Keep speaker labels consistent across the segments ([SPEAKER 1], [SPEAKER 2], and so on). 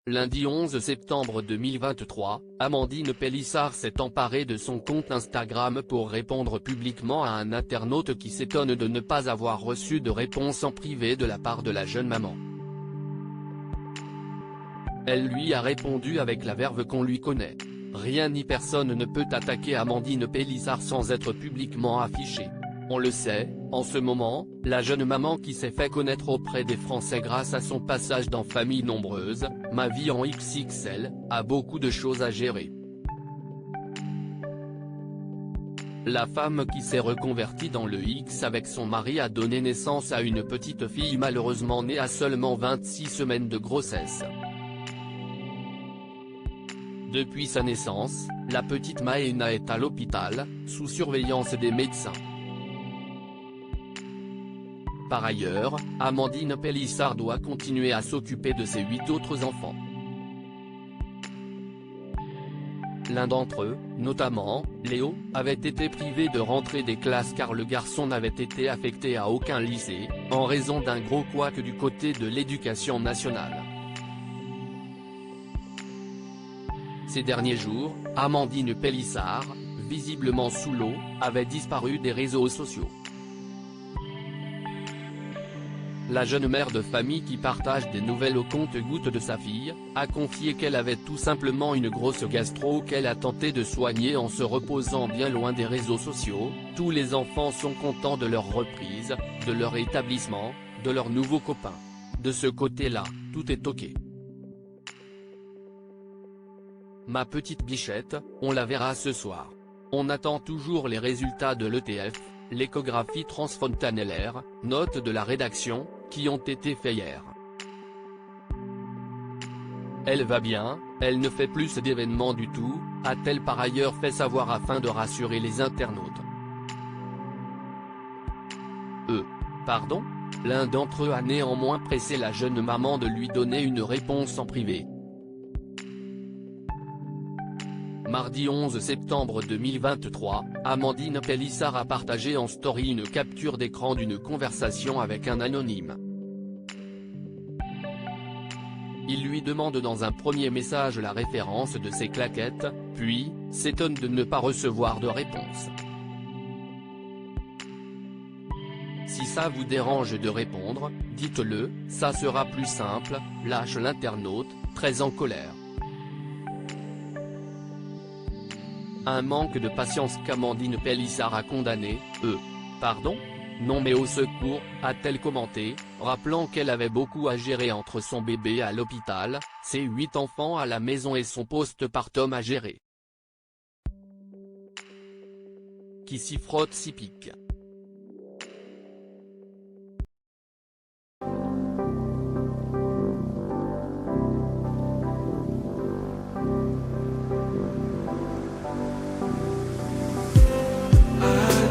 [SPEAKER 1] Lundi 11 septembre 2023, Amandine Pélissard s'est emparée de son compte Instagram pour répondre publiquement à un internaute qui s'étonne de ne pas avoir reçu de réponse en privé de la part de la jeune maman. Elle lui a répondu avec la verve qu'on lui connaît. Rien ni personne ne peut attaquer Amandine Pélissard sans être publiquement affiché. On le sait, en ce moment, la jeune maman qui s'est fait connaître auprès des Français grâce à son passage dans Famille Nombreuse, Ma vie en XXL, a beaucoup de choses à gérer. La femme qui s'est reconvertie dans le X avec son mari a donné naissance à une petite fille malheureusement née à seulement 26 semaines de grossesse. Depuis sa naissance, la petite Maëna est à l'hôpital, sous surveillance des médecins. Par ailleurs, Amandine Pélissard doit continuer à s'occuper de ses 8 autres enfants. L'un d'entre eux, notamment, Léo, avait été privé de rentrer des classes car le garçon n'avait été affecté à aucun lycée, en raison d'un gros couac du côté de l'éducation nationale. Ces derniers jours, Amandine Pélissard, visiblement sous l'eau, avait disparu des réseaux sociaux. La jeune mère de famille qui partage des nouvelles au compte-gouttes de sa fille, a confié qu'elle avait tout simplement une grosse gastro qu'elle a tenté de soigner en se reposant bien loin des réseaux sociaux. Tous les enfants sont contents de leur reprise, de leur établissement, de leurs nouveaux copains. De ce côté-là, tout est ok. Ma petite bichette, on la verra ce soir. On attend toujours les résultats de l'ETF, l'échographie transfontanellaire, note de la rédaction, qui ont été faits hier. Elle va bien, elle ne fait plus d'événements du tout, a-t-elle par ailleurs fait savoir afin de rassurer les internautes. Pardon ? L'un d'entre eux a néanmoins pressé la jeune maman de lui donner une réponse en privé. Mardi 11 septembre 2023, Amandine Pélissard a partagé en story une capture d'écran d'une conversation avec un anonyme. Il lui demande dans un premier message la référence de ses claquettes, puis, s'étonne de ne pas recevoir de réponse. Si ça vous dérange de répondre, dites-le, ça sera plus simple, lâche l'internaute, très en colère. Un manque de patience qu'Amandine Pélissard a condamné, Pardon ? Non mais au secours, a-t-elle commenté, rappelant qu'elle avait beaucoup à gérer entre son bébé à l'hôpital, ses 8 enfants à la maison et son postpartum à gérer. Qui s'y frotte s'y pique.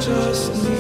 [SPEAKER 2] Just